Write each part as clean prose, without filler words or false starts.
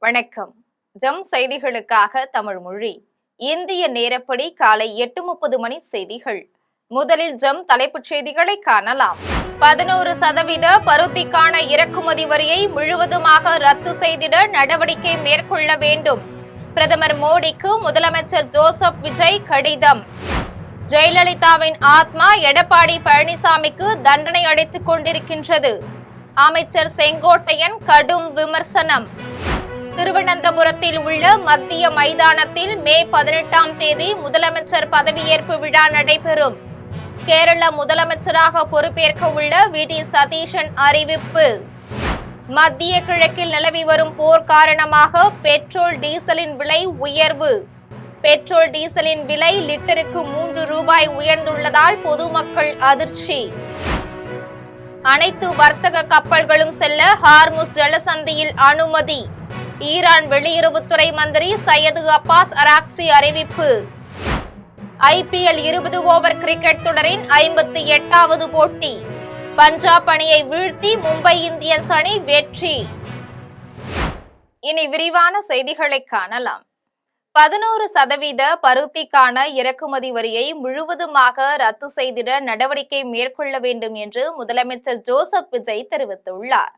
வணக்கம். ஜம் செய்திகளுக்காக தமிழ் மொழி. இந்திய நேரப்படி காலை 8:30 மணி செய்திகள். முதலில் ஜம் தலைப்புச் செய்திகளை காணலாம். 11% பருத்திக்கான இறக்குமதி வரியை முழுவதுமாக ரத்து செய்திட நடவடிக்கை மேற்கொள்ள வேண்டும். பிரதமர் மோடிக்கு முதலமைச்சர் ஜோசப் விஜய் கடிதம். ஜெயலலிதாவின் ஆத்மா எடப்பாடி பழனிசாமிக்கு தண்டனை அளித்துக் கொண்டிருக்கின்றது. அமைச்சர் செங்கோட்டையன் கடும் விமர்சனம். திருவனந்தபுரத்தில் உள்ள மத்திய மைதானத்தில் மே 18ஆம் தேதி முதலமைச்சர் பதவியேற்பு விழா நடைபெறும். கேரள முதலமைச்சராக பொறுப்பேற்க உள்ள வி.டி. சதீஷன் அறிவிப்பு. மத்திய கிழக்கில் நிலவி வரும் போர் காரணமாக பெட்ரோல் டீசலின் விலை உயர்வு. பெட்ரோல் டீசலின் விலை லிட்டருக்கு 3 ரூபாய் உயர்ந்துள்ளதால் பொதுமக்கள் அதிர்ச்சி. அனைத்து வர்த்தக கப்பல்களும் செல்ல ஹார்முஸ் ஜலசந்தியில் அனுமதி. ஈரான் வெளியுறவுத்துறை மந்திரி சையது அப்பாஸ் அராக்சி அறிவிப்பு. IPL 20 ஓவர் கிரிக்கெட் தொடரின் 58வது போட்டி. பஞ்சாப் அணியை வீழ்த்தி மும்பை இந்தியன்ஸ் அணி வெற்றி. இனி விரிவான செய்திகளை காணலாம். 11% பருத்திக்கான இறக்குமதி வரியை முழுவதுமாக ரத்து செய்திட நடவடிக்கை மேற்கொள்ள வேண்டும் என்று முதலமைச்சர் ஜோசப் விஜய் தெரிவித்துள்ளார்.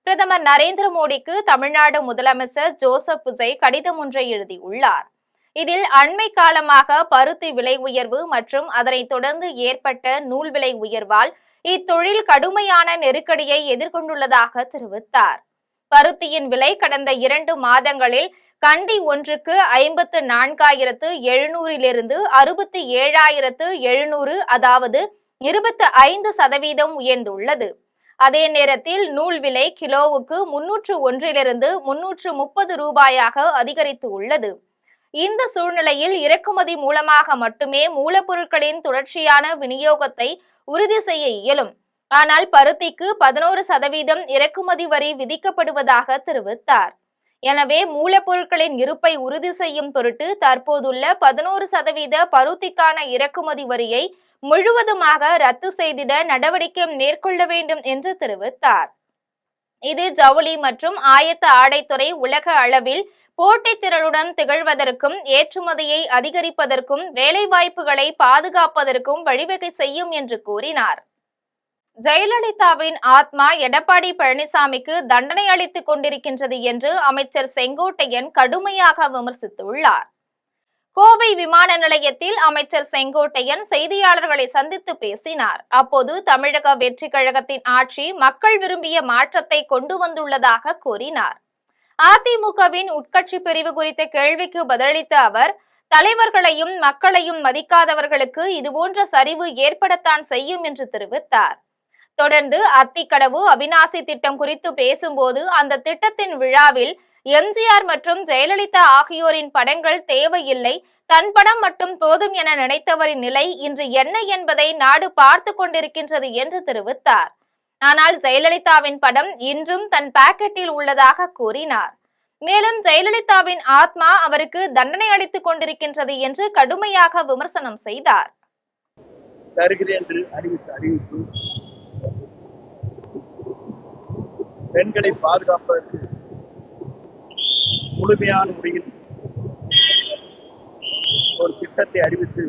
பிரதமர் நரேந்திர மோடிக்கு தமிழ்நாடு முதலமைச்சர் ஜோசப் விஜய் கடிதம் ஒன்றை எழுதியுள்ளார். இதில் அண்மை காலமாக பருத்தி விலை உயர்வு மற்றும் அதனைத் தொடர்ந்து ஏற்பட்ட நூல் விலை உயர்வால் இத்தொழில் கடுமையான நெருக்கடியை எதிர்கொண்டுள்ளதாக தெரிவித்தார். பருத்தியின் விலை கடந்த 2 மாதங்களில் கண்டி ஒன்றுக்கு 54,700 67,700 அதாவது 25% உயர்ந்துள்ளது. அதே நேரத்தில் நூல் விலை கிலோவுக்கு 301 330 ரூபாயாக அதிகரித்து உள்ளது. இந்த சூழ்நிலையில் இறக்குமதி மூலமாக மட்டுமே மூலப்பொருட்களின் தொடர்ச்சியான விநியோகத்தை உறுதி செய்ய இயலும். ஆனால் பருத்திக்கு 11% இறக்குமதி வரி விதிக்கப்படுவதாக தெரிவித்தார். எனவே மூலப்பொருட்களின் இருப்பை உறுதி செய்யும் பொருட்டு தற்போதுள்ள 11% பருத்திக்கான இறக்குமதி வரியை முழுவதுமாக ரத்து செய்திட நடவடிக்கை மேற்கொள்ள வேண்டும் என்று தெரிவித்தார். இது ஜவுளி மற்றும் ஆயத்த ஆடைத்துறை உலக அளவில் போட்டித்திறனுடன் திகழ்வதற்கும் ஏற்றுமதியை அதிகரிப்பதற்கும் வேலைவாய்ப்புகளை பாதுகாப்பதற்கும் வழிவகை செய்யும் என்று கூறினார். ஜெயலலிதாவின் ஆத்மா எடப்பாடி பழனிசாமிக்கு தண்டனை அளித்துக் கொண்டிருக்கின்றது என்று அமைச்சர் செங்கோட்டையன் கடுமையாக விமர்சித்துள்ளார். கோவை விமான நிலையத்தில் அமைச்சர் செங்கோட்டையன் செய்தியாளர்களை சந்தித்து பேசினார். அப்போது தமிழக வெற்றி கழகத்தின் ஆட்சி மக்கள் விரும்பிய மாற்றத்தை கொண்டு வந்துள்ளதாக கூறினார். அதிமுகவின் உட்கட்சி பிரிவு குறித்த கேள்விக்கு பதிலளித்த அவர், தலைவர்களையும் மக்களையும் மதிக்காதவர்களுக்கு இதுபோன்ற சரிவு ஏற்படத்தான் செய்யும் என்று தெரிவித்தார். தொடர்ந்து அத்திக்கடவு அவிநாசி திட்டம் குறித்து பேசும்போது அந்த திட்டத்தின் விழாவில் எம்ஜிஆர் மற்றும் ஜெயலலிதா ஆகியோரின் படங்கள் தேவையில்லை, தன் படம் மட்டும் போதும் என நினைத்தவரின் நிலை இன்று என்ன என்பதை நாடு பார்த்து கொண்டிருக்கின்றது என்று தெரிவித்தார். ஆனால் ஜெயலலிதாவின் படம் இன்றும் தன் பாக்கெட்டில் உள்ளதாக கூறினார். மேலும் ஜெயலலிதாவின் ஆத்மா அவருக்கு தண்டனை அளித்துக் கொண்டிருக்கின்றது என்று கடுமையாக விமர்சனம் செய்தார். பெண்களை பாதுகாப்பதற்கு முழுமையான முறையில் ஒரு திட்டத்தை அறிவித்து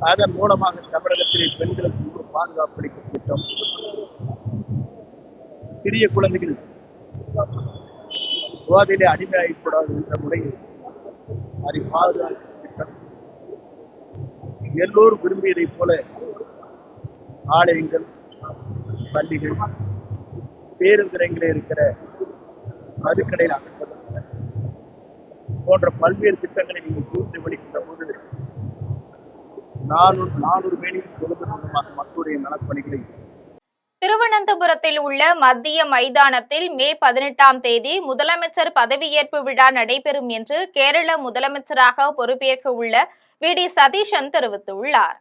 அதன் மூலமாக தமிழகத்திலே பெண்களுக்கு ஒரு பாதுகாப்பு அளிக்கும் திட்டம், சிறிய குழந்தைகள் போதையிலே அடிமையாகக்கூடாது என்ற முறையில் அதை பாதுகாக்கும் திட்டம், எல்லோரும் விரும்பியதைப் போல ஆலயங்கள், பள்ளிகள், பேருந்துறைகளில் இருக்கிற மதுக்கடையில் அகற்றுவது போன்ற பல்வேறு திட்டங்களை நீங்கள் கூர்ந்து வெளிக்கின்ற போது 400 மேலும் மூலமாக மக்களுடைய நலப்பணிகளை. திருவனந்தபுரத்தில் உள்ள மத்திய மைதானத்தில் மே 18ஆம் தேதி முதலமைச்சர் பதவியேற்பு விழா நடைபெறும் என்று கேரள முதலமைச்சராக பொறுப்பேற்க உள்ள வி.டி. சதீஷன் தெரிவித்துள்ளார்.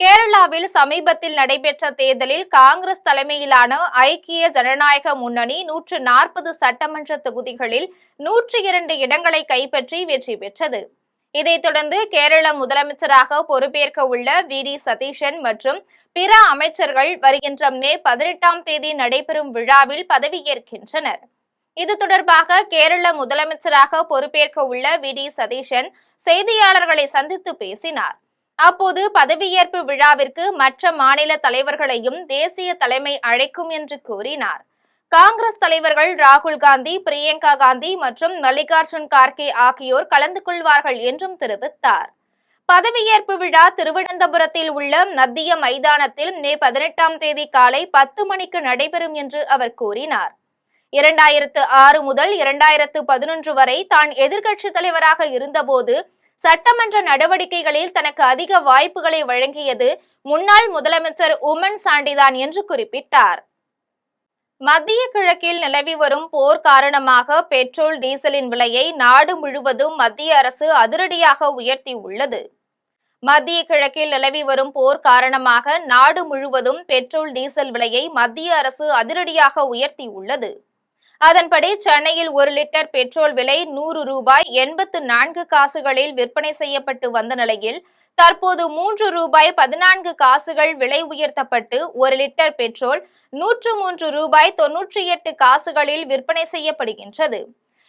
கேரளாவில் சமீபத்தில் நடைபெற்ற தேர்தலில் காங்கிரஸ் தலைமையிலான ஐக்கிய ஜனநாயக முன்னணி 140 சட்டமன்ற தொகுதிகளில் 102 இடங்களை கைப்பற்றி வெற்றி பெற்றது. இதைத் தொடர்ந்து கேரள முதலமைச்சராக பொறுப்பேற்க உள்ள வி.டி. சதீஷன் மற்றும் பிற அமைச்சர்கள் வருகின்ற மே 18ஆம் தேதி நடைபெறும் விழாவில் பதவியேற்கின்றனர். இது தொடர்பாக கேரள முதலமைச்சராக பொறுப்பேற்க உள்ள வி.டி. சதீஷன் செய்தியாளர்களை சந்தித்து பேசினார். அப்போது பதவியேற்பு விழாவிற்கு மற்ற மாநில தலைவர்களையும் தேசிய தலைமை அழைக்கும் என்று கூறினார். காங்கிரஸ் தலைவர்கள் ராகுல் காந்தி, பிரியங்கா காந்தி மற்றும் மல்லிகார்ஜுன் கார்கே ஆகியோர் கலந்து கொள்வார்கள் என்றும் தெரிவித்தார். பதவியேற்பு விழா திருவனந்தபுரத்தில் உள்ள மத்திய மைதானத்தில் மே 18ஆம் தேதி காலை 10 மணிக்கு நடைபெறும் என்று அவர் கூறினார். 2006 முதல் 2011 வரை தான் எதிர்க்கட்சி தலைவராக இருந்தபோது சட்டமன்ற நடவடிக்கைகளில் தனக்கு அதிக வாய்ப்புகளை வழங்கியது முன்னாள் முதலமைச்சர் உம்மன் சாண்டிதான் என்று குறிப்பிட்டார். மத்திய கிழக்கில் நிலவி வரும் போர் காரணமாக பெட்ரோல், டீசலின் விலையை நாடு முழுவதும் மத்திய அரசு அதிரடியாக உயர்த்தியுள்ளது. மத்திய கிழக்கில் நிலவி வரும் போர் காரணமாக நாடு முழுவதும் பெட்ரோல், டீசல் விலையை மத்திய அரசு அதிரடியாக உயர்த்தியுள்ளது. அதன்படி சென்னையில் 1 லிட்டர் பெட்ரோல் விலை 100 ரூபாய் 84 காசுகளில் விற்பனை செய்யப்பட்டு வந்த நிலையில் தற்போது 3 ரூபாய் 14 காசுகள் விலை உயர்த்தப்பட்டு 1 லிட்டர் பெட்ரோல் 103 ரூபாய் 98 காசுகளில் விற்பனை செய்யப்படுகின்றது.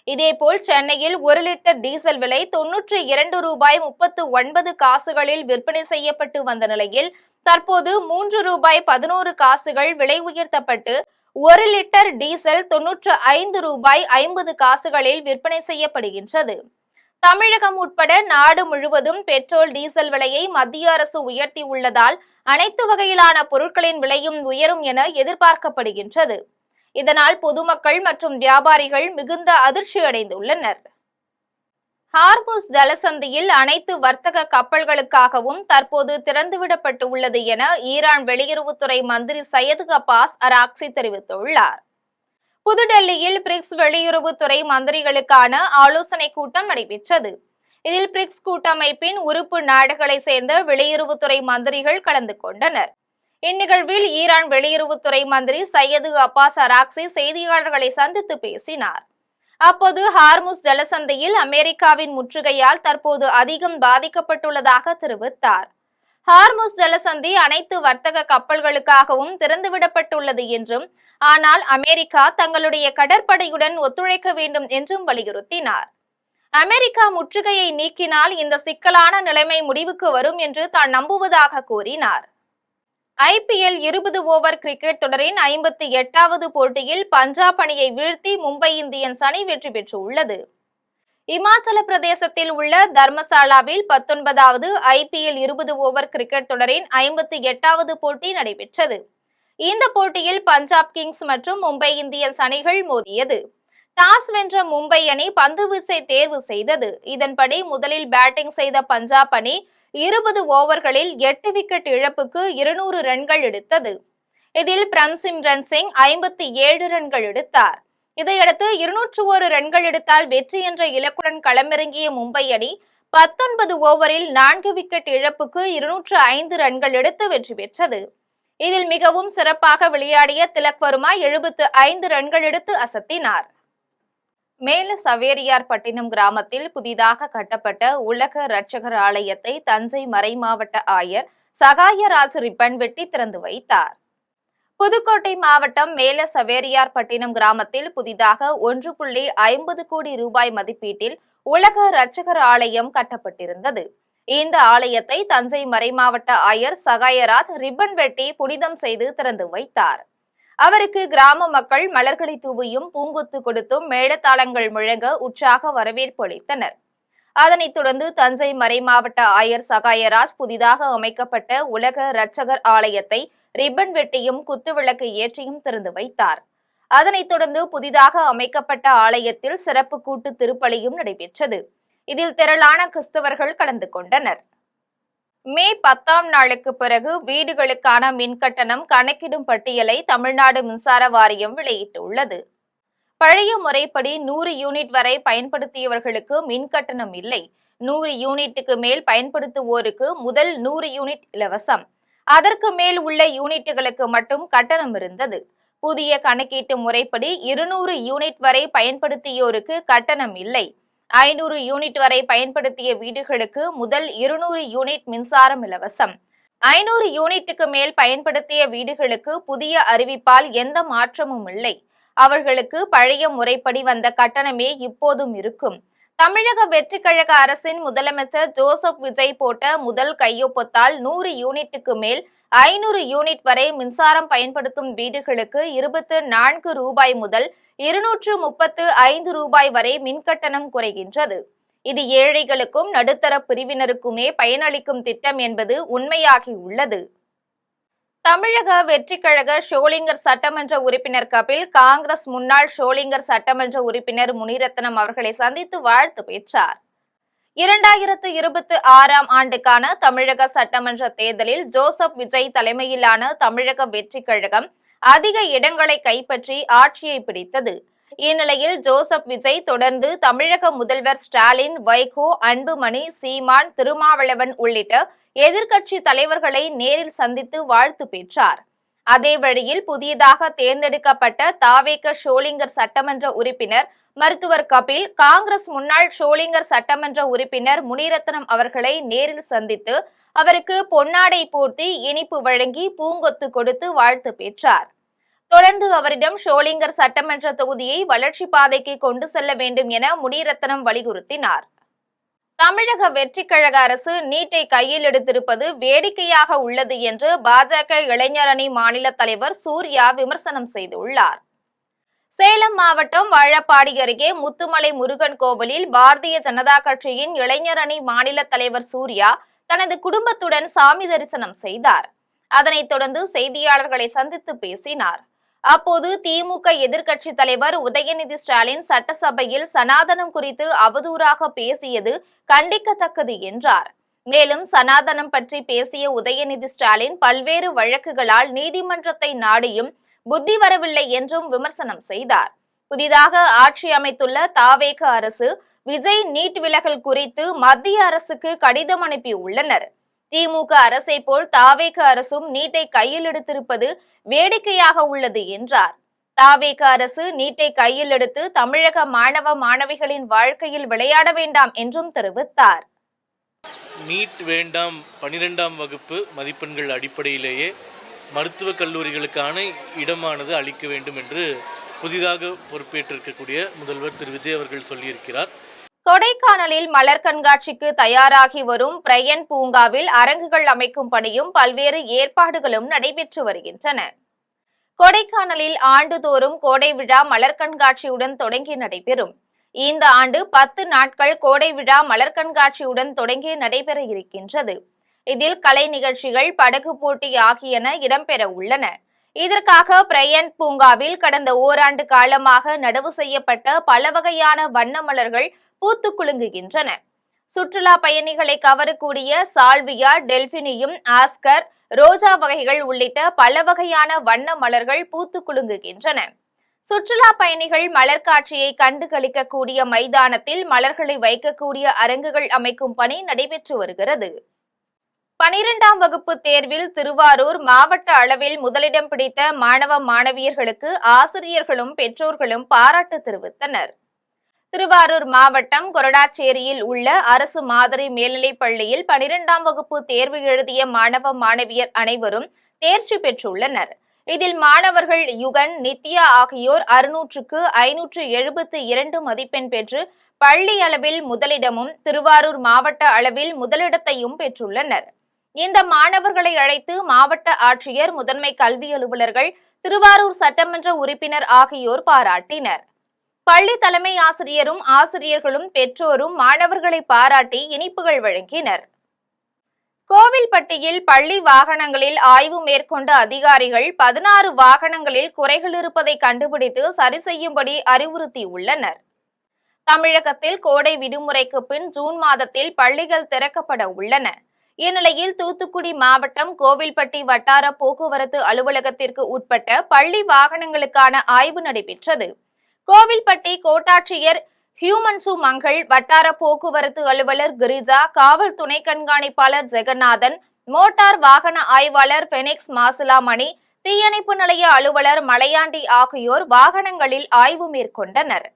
இதேபோல் சென்னையில் 1 லிட்டர் டீசல் விலை 92 ரூபாய் 39 காசுகளில் விற்பனை செய்யப்பட்டு வந்த நிலையில் தற்போது 3 ரூபாய் 11 காசுகள் விலை உயர்த்தப்பட்டு 1 லிட்டர் டீசல் 95 ரூபாய் 50 காசுகளில் விற்பனை செய்யப்படுகின்றது. தமிழகம் உட்பட நாடு முழுவதும் பெட்ரோல், டீசல் விலையை மத்திய அரசு உயர்த்தி உள்ளதால் அனைத்து வகையிலான பொருட்களின் விலையும் உயரும் என எதிர்பார்க்கப்படுகின்றது. இதனால் பொதுமக்கள் மற்றும் வியாபாரிகள் மிகுந்த அதிர்ச்சி அடைந்துள்ளனர். ஹார்முஸ் ஜலசந்தியில் அனைத்து வர்த்தக கப்பல்களுக்காகவும் தற்போது திறந்துவிடப்பட்டு உள்ளது என ஈரான் வெளியுறவுத்துறை மந்திரி சையது அப்பாஸ் அராக்சி தெரிவித்துள்ளார். புதுடெல்லியில் பிரிக்ஸ் வெளியுறவுத்துறை மந்திரிகளுக்கான ஆலோசனை கூட்டம் நடைபெற்றது. இதில் பிரிக்ஸ் கூட்டமைப்பின் உறுப்பு நாடுகளை சேர்ந்த வெளியுறவுத்துறை மந்திரிகள் கலந்து கொண்டனர். இந்நிகழ்வில் ஈரான் வெளியுறவுத்துறை மந்திரி சையது அப்பாஸ் அராக்சி செய்தியாளர்களை சந்தித்து பேசினார். அப்போது ஹார்முஸ் ஜலசந்தியில் அமெரிக்காவின் முற்றுகையால் தற்போது அதிகம் பாதிக்கப்பட்டுள்ளதாக தெரிவித்தார். ஹார்முஸ் ஜலசந்தி அனைத்து வர்த்தக கப்பல்களுக்காகவும் திறந்துவிடப்பட்டுள்ளது என்றும், ஆனால் அமெரிக்கா தங்களுடைய கடற்படையுடன் ஒத்துழைக்க வேண்டும் என்றும் வலியுறுத்தினார். அமெரிக்கா முற்றுகையை நீக்கினால் இந்த சிக்கலான நிலைமை முடிவுக்கு வரும் என்று தான் நம்புவதாக கூறினார். IPL 20 ஓவர் கிரிக்கெட் தொடரின் 58வது போட்டியில் பஞ்சாப் அணியை வீழ்த்தி மும்பை இந்தியன்ஸ் அணி வெற்றி பெற்றுள்ளது. இமாச்சல பிரதேசத்தில் உள்ள தர்மசாலாவில் 19வது IPL 20 ஓவர் கிரிக்கெட் தொடரின் 58வது போட்டி நடைபெற்றது. இந்த போட்டியில் பஞ்சாப் கிங்ஸ் மற்றும் மும்பை இந்தியன்ஸ் அணிகள் மோதியது. டாஸ் வென்ற மும்பை அணி பந்துவீச்சை தேர்வு செய்தது. இதன்படி முதலில் பேட்டிங் செய்த பஞ்சாப் அணி 20 ஓவர்களில் 8 விக்கெட் இழப்புக்கு 200 ரன்கள் எடுத்தது. இதில் பிரம்சிம்ரன் சிங் 57 ரன்கள் எடுத்தார். இதையடுத்து 201 ரன்கள் எடுத்தால் வெற்றி என்ற இலக்குடன் களமிறங்கிய மும்பை அணி 19 ஓவரில் 4 விக்கெட் இழப்புக்கு 205 ரன்கள் எடுத்து வெற்றி பெற்றது. இதில் மிகவும் சிறப்பாக விளையாடிய திலக் வர்மா 75 ரன்கள் எடுத்து அசத்தினார். மேல சவேரியார்பட்டினம் கிராமத்தில் புதிதாக கட்டப்பட்ட உலக இரட்சகர் ஆலயத்தை தஞ்சை மறைமாவட்ட ஆயர் சகாயராஜ் ரிப்பன் வெட்டி திறந்து வைத்தார். புதுக்கோட்டை மாவட்டம் மேல சவேரியார்பட்டினம் கிராமத்தில் புதிதாக 1.50 கோடி ரூபாய் மதிப்பீட்டில் உலக இரட்சகர் ஆலயம் கட்டப்பட்டிருந்தது. இந்த ஆலயத்தை தஞ்சை மறைமாவட்ட ஆயர் சகாயராஜ் ரிப்பன் வெட்டி புனிதம் செய்து திறந்து வைத்தார். அவருக்கு கிராம மக்கள் மலர்களை தூவியும் பூங்கொத்து கொடுத்தும் மேளதாளங்கள் முழங்க உற்சாக வரவேற்பு அளித்தனர். அதனைத் தொடர்ந்து தஞ்சை மறைமாவட்ட ஆயர் சகாயராஜ் புதிதாக அமைக்கப்பட்ட உலக இரட்சகர் ஆலயத்தை ரிப்பன் வெட்டியும் குத்துவிளக்கு ஏற்றியும் திறந்து வைத்தார். அதனைத் தொடர்ந்து புதிதாக அமைக்கப்பட்ட ஆலயத்தில் சிறப்பு கூட்டு திருப்பலியும் நடைபெற்றது. இதில் திரளான கிறிஸ்தவர்கள் கலந்து கொண்டனர். மே 10ஆம் நாளுக்கு பிறகு வீடுகளுக்கான மின்கட்டணம் கணக்கிடும் பட்டியலை தமிழ்நாடு மின்சார வாரியம் வெளியிட்டுள்ளது. பழைய முறைப்படி 100 யூனிட் வரை பயன்படுத்தியவர்களுக்கு மின்கட்டணம் இல்லை. 100 யூனிட்டுக்கு மேல் பயன்படுத்துவோருக்கு முதல் 100 யூனிட் இலவசம். அதற்கு மேல் உள்ள யூனிட்டுகளுக்கு மட்டும் கட்டணம் இருந்தது. புதிய கணக்கீட்டு முறைப்படி 200 யூனிட் வரை பயன்படுத்தியோருக்கு கட்டணம் இல்லை. 500 யூனிட் வரை பயன்படுத்திய வீடுகளுக்கு முதல் 200 யூனிட் மின்சாரம் இலவசம். 500 யூனிட்டுக்கு மேல் பயன்படுத்திய வீடுகளுக்கு புதிய அறிவிப்பால் எந்த மாற்றமும் இல்லை. அவர்களுக்கு பழைய முறைப்படி வந்த கட்டணமே இப்போதும் இருக்கும். தமிழக வெற்றி கழக அரசின் முதலமைச்சர் ஜோசப் விஜய் போட்ட முதல் கையொப்பத்தால் 100 யூனிட்டுக்கு மேல் 500 யூனிட் வரை மின்சாரம் பயன்படுத்தும் வீடுகளுக்கு 24 ரூபாய் முதல் 235 ரூபாய் வரை மின்கட்டணம் குறைகின்றது. இது ஏழைகளுக்கும் நடுத்தர பிரிவினருக்குமே பயனளிக்கும் திட்டம் என்பது உண்மையாகியுள்ளது. தமிழக வெற்றி கழக ஷோலிங்கர் சட்டமன்ற உறுப்பினர் கபில் காங்கிரஸ் முன்னாள் ஷோலிங்கர் சட்டமன்ற உறுப்பினர் முனிரத்னம் அவர்களை சந்தித்து வாழ்த்து பெற்றார். 2026ஆம் ஆண்டுக்கான தமிழக சட்டமன்ற தேர்தலில் ஜோசப் விஜய் தலைமையிலான தமிழக வெற்றி கழகம் அதிக இடங்களை கைப்பற்றி ஆட்சியை பிடித்தது. இந்நிலையில் ஜோசப் விஜய் தொடர்ந்து தமிழக முதல்வர் ஸ்டாலின், வைகோ, அன்புமணி, சீமான், திருமாவளவன் உள்ளிட்ட எதிர்க்கட்சி தலைவர்களை நேரில் சந்தித்து வாழ்த்து பெற்றார். அதே வழியில் புதியதாக தேர்ந்தெடுக்கப்பட்ட தாவேக ஷோலிங்கர் சட்டமன்ற உறுப்பினர் மருத்துவர் கபில் காங்கிரஸ் முன்னாள் ஷோலிங்கர் சட்டமன்ற உறுப்பினர் முனிரத்னம் அவர்களை நேரில் சந்தித்து அவருக்கு பொன்னாடை போர்த்தி இனிப்பு வழங்கி பூங்கொத்து கொடுத்து வாழ்த்து பெற்றார். தொடர்ந்து அவரிடம் ஷோலிங்கர் சட்டமன்ற தொகுதியை வளர்ச்சி பாதைக்கு கொண்டு செல்ல வேண்டும் என முனிரத்னம் வலியுறுத்தினார். தமிழக வெற்றி கழக அரசு நீட்டை கையில் எடுத்திருப்பது வேடிக்கையாக உள்ளது என்று பாஜக இளைஞர் அணி மாநில தலைவர் சூர்யா விமர்சனம் செய்துள்ளார். சேலம் மாவட்டம் வாழப்பாடி அருகே முத்துமலை முருகன் கோவிலில் பாரதிய ஜனதா கட்சியின் இளைஞர் அணி மாநில தலைவர் சூர்யா தனது குடும்பத்துடன் சாமி தரிசனம் செய்தார். அதனைத் தொடர்ந்து செய்தியாளர்களை சந்தித்து பேசினார். அப்போது திமுக எதிர்க்கட்சி தலைவர் உதயநிதி ஸ்டாலின் சட்டசபையில் சனாதனம் குறித்து அவதூறாக பேசியது கண்டிக்கத்தக்கது என்றார். மேலும் சனாதனம் பற்றி பேசிய உதயநிதி ஸ்டாலின் பல்வேறு வழக்குகளால் நீதிமன்றத்தை நாடியும் புத்தி வரவில்லை என்றும் விமர்சனம் செய்தார். புதிதாக ஆட்சி அமைத்துள்ள தாவேக அரசு விஜய் நீட் விலகல் குறித்து மத்திய அரசுக்கு கடிதம் அனுப்பியுள்ளனர். திமுக அரசை போல் தாவேக அரசும் நீட்டை கையில் எடுத்திருப்பது வேடிக்கையாக உள்ளது என்றார். தாவேக அரசு நீட்டை கையில் எடுத்து தமிழக மாணவ மாணவிகளின் வாழ்க்கையில் விளையாட வேண்டாம் என்றும் தெரிவித்தார். நீட் வேண்டாம், 12ஆம் வகுப்பு மதிப்பெண்கள் அடிப்படையிலேயே மருத்துவக் கல்லூரிகளுக்கான இடமானது அளிக்க வேண்டும் என்று புதிதாக பொறுப்பேற்றிருக்கக்கூடிய முதல்வர் திரு விஜய் அவர்கள் சொல்லியிருக்கிறார். கொடைக்கானலில் மலர் கண்காட்சிக்கு தயாராகி வரும் பிரையன் பூங்காவில் அரங்குகள் அமைக்கும் பணியும் பல்வேறு ஏற்பாடுகளும் நடைபெற்று வருகின்றன. கொடைக்கானலில் ஆண்டுதோறும் கோடை விழா மலர் கண்காட்சியுடன் தொடங்கி நடைபெறும். இந்த ஆண்டு 10 நாட்கள் கோடை விழா மலர் கண்காட்சியுடன் தொடங்கி நடைபெற இருக்கின்றது. இதில் கலை நிகழ்ச்சிகள், படகு போட்டி ஆகியன இடம்பெற உள்ளன. இதற்காக பிரையன் பூங்காவில் கடந்த ஓராண்டு காலமாக நடவு செய்யப்பட்ட பல வகையான வண்ண மலர்கள் பூத்து குலுங்குகின்றன. சுற்றுலா பயணிகளை கவரக்கூடிய சால்வியா, டெல்பினியும், ஆஸ்கர், ரோஜா வகைகள் உள்ளிட்ட பல வகையான வண்ண மலர்கள் பூத்து குலுங்குகின்றன. சுற்றுலா பயணிகள் மலர் காட்சியை கண்டு களிக்கக்கூடிய மைதானத்தில் மலர்களை வைக்கக்கூடிய அரங்குகள் அமைக்கும் பணி நடைபெற்று வருகிறது. 12ஆம் வகுப்பு தேர்வில் திருவாரூர் மாவட்ட அளவில் முதலிடம் பிடித்த மாணவ மாணவியர்களுக்கு ஆசிரியர்களும் பெற்றோர்களும் பாராட்டு தெரிவித்தனர். திருவாரூர் மாவட்டம் கொரடாச்சேரியில் உள்ள அரசு மாதிரி மேல்நிலைப் பள்ளியில் 12ஆம் வகுப்பு தேர்வு எழுதிய மாணவ மாணவியர் அனைவரும் தேர்ச்சி பெற்றுள்ளனர். இதில் மாணவர்கள் யுகன், நித்யா ஆகியோர் 600க்கு 572 மதிப்பெண் பெற்று பள்ளி அளவில் முதலிடமும் திருவாரூர் மாவட்ட அளவில் முதலிடத்தையும் பெற்றுள்ளனர். இந்த மாணவர்களை அழைத்து மாவட்ட ஆட்சியர், முதன்மை கல்வி அலுவலர்கள், திருவாரூர் சட்டமன்ற உறுப்பினர் ஆகியோர் பாராட்டினர். பள்ளி தலைமை ஆசிரியரும் ஆசிரியர்களும் பெற்றோரும் மாணவர்களை பாராட்டி இனிப்புகள் வழங்கினர். கோவில்பட்டியில் பள்ளி வாகனங்களில் ஆய்வு மேற்கொண்ட அதிகாரிகள் 16 வாகனங்களில் குறைகள் இருப்பதை கண்டுபிடித்து சரி செய்யும்படி அறிவுறுத்தியுள்ளனர். தமிழகத்தில் கோடை விடுமுறைக்கு பின் ஜூன் மாதத்தில் பள்ளிகள் திறக்கப்பட உள்ளன. இந்நிலையில் தூத்துக்குடி மாவட்டம் கோவில்பட்டி வட்டார போக்குவரத்து அலுவலகத்திற்கு உட்பட்ட பள்ளி வாகனங்களுக்கான ஆய்வு நடைபெற்றது. கோவில்பட்டி கோட்டாட்சியர் ஹியூமன்சு மங்கள், வட்டார போக்குவரத்து அலுவலர் கிரிஜா, காவல் துணை கண்காணிப்பாளர் ஜெகநாதன், மோட்டார் வாகன ஆய்வாளர் பெனிக்ஸ் மாசிலாமணி, தீயணைப்பு நிலைய அலுவலர் மலையாண்டி ஆகியோர் வாகனங்களில் ஆய்வு மேற்கொண்டனர்.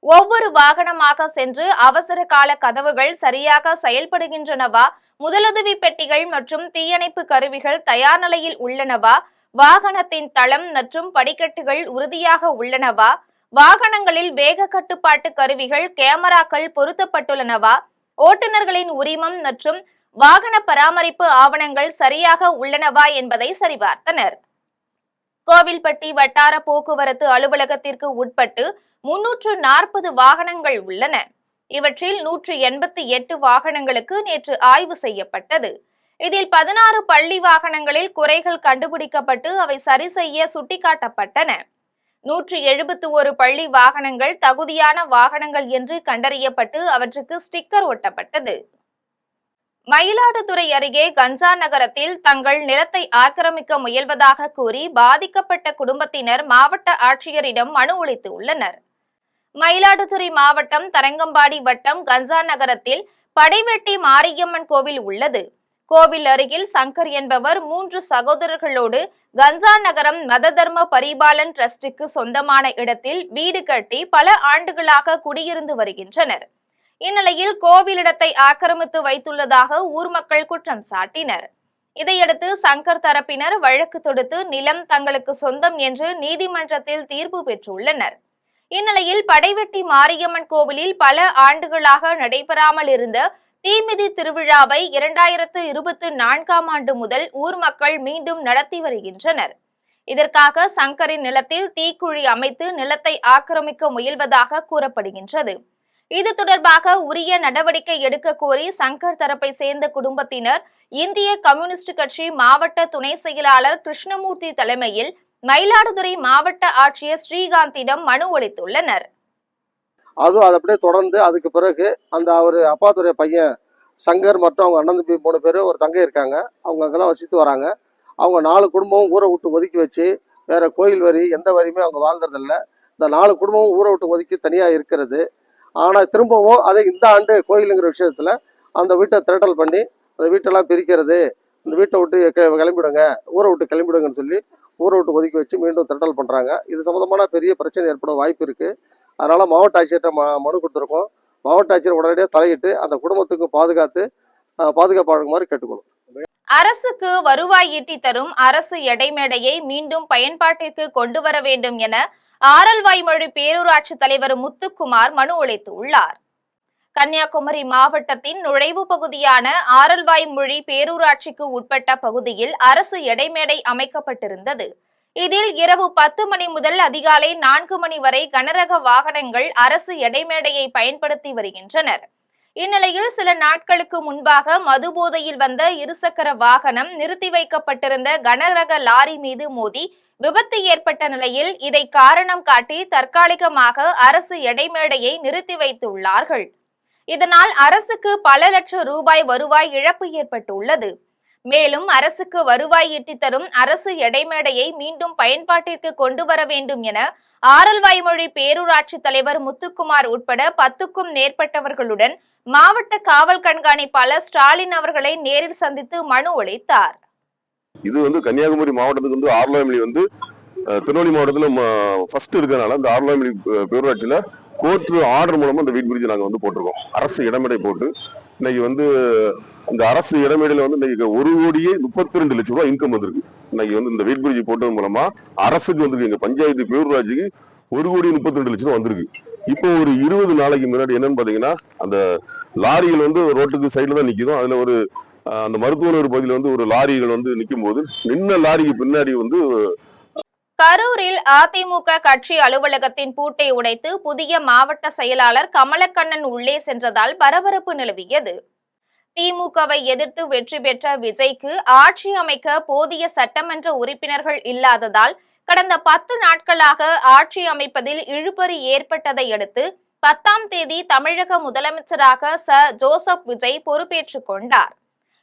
ஒவ்வொரு வாகனமாக சென்று அவசர கால கதவுகள் சரியாக செயல்படுகின்றனவா, முதலுதவி பெட்டிகள் மற்றும் தீயணைப்பு கருவிகள் தயார் நிலையில் உள்ளனவா, வாகனத்தின் தளம் மற்றும் படிக்கட்டுகள் உறுதியாக உள்ளனவா, வாகனங்களில் வேக கட்டுப்பாட்டு கருவிகள், கேமராக்கள் பொருத்தப்பட்டுள்ளனவா, ஓட்டுநர்களின் உரிமம் மற்றும் வாகன பராமரிப்பு ஆவணங்கள் சரியாக உள்ளனவா என்பதை சரிபார்த்தனர். கோவில்பட்டி வட்டார போக்குவரத்து அலுவலகத்திற்கு உட்பட்டு 340 வாகனங்கள் உள்ளன. இவற்றில் 188 வாகனங்களுக்கு நேற்று ஆய்வு செய்யப்பட்டது. இதில் 16 பள்ளி வாகனங்களில் குறைகள் கண்டுபிடிக்கப்பட்டு அவை சரி செய்ய சுட்டிக்காட்டப்பட்டன. 171 பள்ளி வாகனங்கள் தகுதியான வாகனங்கள் என்று கண்டறியப்பட்டு அவற்றுக்கு ஸ்டிக்கர் ஒட்டப்பட்டது. மயிலாடுதுறை அருகே கஞ்சா நகரத்தில் தங்கள் நிலத்தை ஆக்கிரமிக்க முயல்வதாக கூறி பாதிக்கப்பட்ட குடும்பத்தினர் மாவட்ட ஆட்சியரிடம் மனு அளித்துள்ளனர். மயிலாடுதுறை மாவட்டம் தரங்கம்பாடி வட்டம் கஞ்சா நகரத்தில் படைவெட்டி மாரியம்மன் கோவில் உள்ளது. கோவில் அருகில் சங்கர் என்பவர் 3 சகோதரர்களோடு கஞ்சா நகரம் மத தர்ம பரிபாலன் டிரஸ்டுக்கு சொந்தமான இடத்தில் வீடு கட்டி பல ஆண்டுகளாக குடியிருந்து வருகின்றனர். இந்நிலையில் கோவிலிடத்தை ஆக்கிரமித்து வைத்துள்ளதாக ஊர் மக்கள் குற்றம் சாட்டினர். இதையடுத்து சங்கர் தரப்பினர் வழக்கு தொடுத்து நிலம் தங்களுக்கு சொந்தம் என்று நீதிமன்றத்தில் தீர்ப்பு பெற்றுள்ளனர். இந்நிலையில் படைவெட்டி மாரியம்மன் கோவிலில் பல ஆண்டுகளாக நடைபெறாமல் இருந்த தீமிதி திருவிழாவை 2024ஆம் ஆண்டு முதல் ஊர் மக்கள் மீண்டும் நடத்தி வருகின்றனர். இதற்காக சங்கரின் நிலத்தில் தீக்குழி அமைத்து நிலத்தை ஆக்கிரமிக்க முயல்வதாக கூறப்படுகின்றது. இது தொடர்பாக உரிய நடவடிக்கை எடுக்க கோரி சங்கர் தரப்பை சேர்ந்த குடும்பத்தினர் இந்திய கம்யூனிஸ்ட் கட்சி மாவட்ட துணை செயலாளர் கிருஷ்ணமூர்த்தி தலைமையில் மயிலாடுதுறை மாவட்ட ஆட்சியர் ஸ்ரீகாந்திடம் மனு அளித்துள்ளனர். அதுவும் அதை அப்படியே தொடர்ந்து அதுக்கு பிறகு அந்த அவர் அப்பாத்துடைய பையன் சங்கர் மற்றும் அவங்க அண்ணன் தம்பி 3 பேர் ஒரு தங்கை இருக்காங்க. அவங்க அங்கதான் வசித்து வராங்க. அவங்க 4 குடும்பமும் ஊரை விட்டு ஒதுக்கி வச்சு வேற கோயில் வரி எந்த வரியுமே அவங்க வாங்குறதில்ல. இந்த 4 குடும்பமும் ஊரை விட்டு ஒதுக்கி தனியா இருக்கிறது. ஆனா திரும்பவும் அதை இந்த ஆண்டு கோயிலுங்கிற விஷயத்துல அந்த வீட்டை திரட்டல் பண்ணி அந்த வீட்டெல்லாம் பிரிக்கிறது, இந்த வீட்டை விட்டு கிளம்பிடுங்க, ஊரை விட்டு கிளம்பிடுங்கன்னு சொல்லி ஊரை விட்டு ஒதுக்கி வச்சு மீண்டும் திரட்டல் பண்றாங்க. இது சம்பந்தமான பெரிய பிரச்சனை ஏற்பட வாய்ப்பு இருக்கு. அதனால மாவட்ட ஆட்சியர்கிட்ட மனு கொடுத்துருக்கோம். மாவட்ட ஆட்சியர் உடனடியாக தலையிட்டு அந்த குடும்பத்துக்கு பாதுகாப்பு வழங்குமாறு கேட்டுக்கொள்ளும். அரசுக்கு வருவாய் ஈட்டி தரும் அரசு எடைமேடையை மீண்டும் பயன்பாட்டிற்கு கொண்டு வர வேண்டும் என ஆரல்வாய்மொழி பேரூராட்சி தலைவர் முத்துக்குமார் மனு அளித்துள்ளார். கன்னியாகுமரி மாவட்டத்தின் நுழைவு பகுதியான ஆரல்வாய்மொழி பேரூராட்சிக்கு உட்பட்ட பகுதியில் அரசு எடைமேடை அமைக்கப்பட்டிருந்தது. இதில் இரவு 10 மணி முதல் அதிகாலை 4 மணி வரை கனரக வாகனங்கள் அரசு எடைமேடையை பயன்படுத்தி வருகின்றனர். இந்நிலையில் சில நாட்களுக்கு முன்பாக மதுபோதையில் வந்த இருசக்கர வாகனம் நிறுத்தி வைக்கப்பட்டிருந்த கனரக லாரி மீது மோதி விபத்து ஏற்பட்ட நிலையில் இதை காரணம் காட்டி தற்காலிகமாக அரசு எடைமேடையை நிறுத்தி வைத்துள்ளார்கள். இதனால் அரசுக்கு பல லட்சம் ரூபாய் வருவாய் இழப்பு ஏற்பட்டுள்ளது. மேலும் அரசுக்கு வருவாய் ஈட்டி தரும் அரசு எடைமேடையை மீண்டும் பயன்பாட்டிற்கு கொண்டு வர வேண்டும் என ஆரல்வாய்மொழி பேரூராட்சி தலைவர் முத்துக்குமார் உட்பட 10க்கும் மேற்பட்டவர்களுடன் மாவட்ட காவல் கண்காணிப்பாளர் ஸ்டாலின் அவர்களை நேரில் சந்தித்து மனு அளித்தார். இது கன்னியாகுமரி மாவட்டத்துக்கு ஆரல்வாய்மொழி திருநெல்வேலி மாவட்டத்துல ஃபர்ஸ்ட் இருக்கிறதுனால இந்த ஆரல்வாய்மொழி பேரூராட்சியில கோர்ட் ஆர்டர் மூலமா இந்த வீட் பிரிட்ஜ் நாங்க போட்டிருக்கோம். அரசு இடமேடை போட்டு இன்னைக்கு இந்த அரசு இடமேடையில இன்னைக்கு 1,32,00,000 ரூபாய் இன்கம் வந்திருக்கு. இன்னைக்கு இந்த வீட் பிரிட்ஜ் போட்டது மூலமா அரசுக்கு வந்திருக்கு, எங்க பஞ்சாயத்து பேரூராட்சிக்கு 1,32,00,000 ரூபாய் வந்திருக்கு. இப்போ ஒரு 20 நாளைக்கு முன்னாடி என்னன்னு பாத்தீங்கன்னா அந்த லாரிகள் ரோட்டுக்கு சைட்ல தான் நிக்குதோ. அதுல அந்த மருத்துவர் பகுதியில ஒரு லாரிகள் நிக்கும் போது நின்ன லாரிக்கு பின்னாடி கரூரில் அதிமுக கட்சி அலுவலகத்தின் பூட்டை உடைத்து புதிய மாவட்ட செயலாளர் கமலக்கண்ணன் உள்ளே சென்றதால் பரபரப்பு நிலவியது. திமுகவை எதிர்த்து வெற்றி பெற்ற விஜய்க்கு ஆட்சி அமைக்க போதிய சட்டமன்ற உறுப்பினர்கள் இல்லாததால் கடந்த 10 நாட்களாக ஆட்சி அமைப்பதில் இழுபறி ஏற்பட்டதை அடுத்து 10ஆம் தேதி தமிழக முதலமைச்சராக ஜோசப் விஜய் பொறுப்பேற்றுக் கொண்டார்.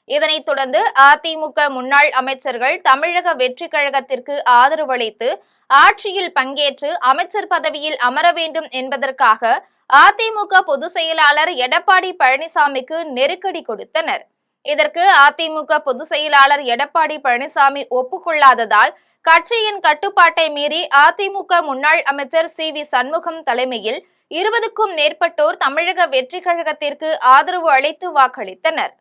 இதனைத் தொடர்ந்து அதிமுக முன்னாள் அமைச்சர்கள் தமிழக வெற்றி கழகத்திற்கு ஆதரவளித்து ஆட்சியில் பங்கேற்று அமைச்சர் பதவியில் அமர வேண்டும் என்பதற்காக அதிமுக பொதுச் செயலாளர் எடப்பாடி பழனிசாமிக்கு நெருக்கடி கொடுத்தனர். இதற்கு அதிமுக பொதுச் செயலாளர் எடப்பாடி பழனிசாமி ஒப்புக்கொள்ளாததால் கட்சியின் கட்டுப்பாட்டை மீறி அதிமுக முன்னாள் அமைச்சர் சி.வி. சண்முகம் தலைமையில் 20க்கும் மேற்பட்டோர் தமிழக வெற்றி கழகத்திற்கு ஆதரவு அளித்து வாக்களித்தனர்.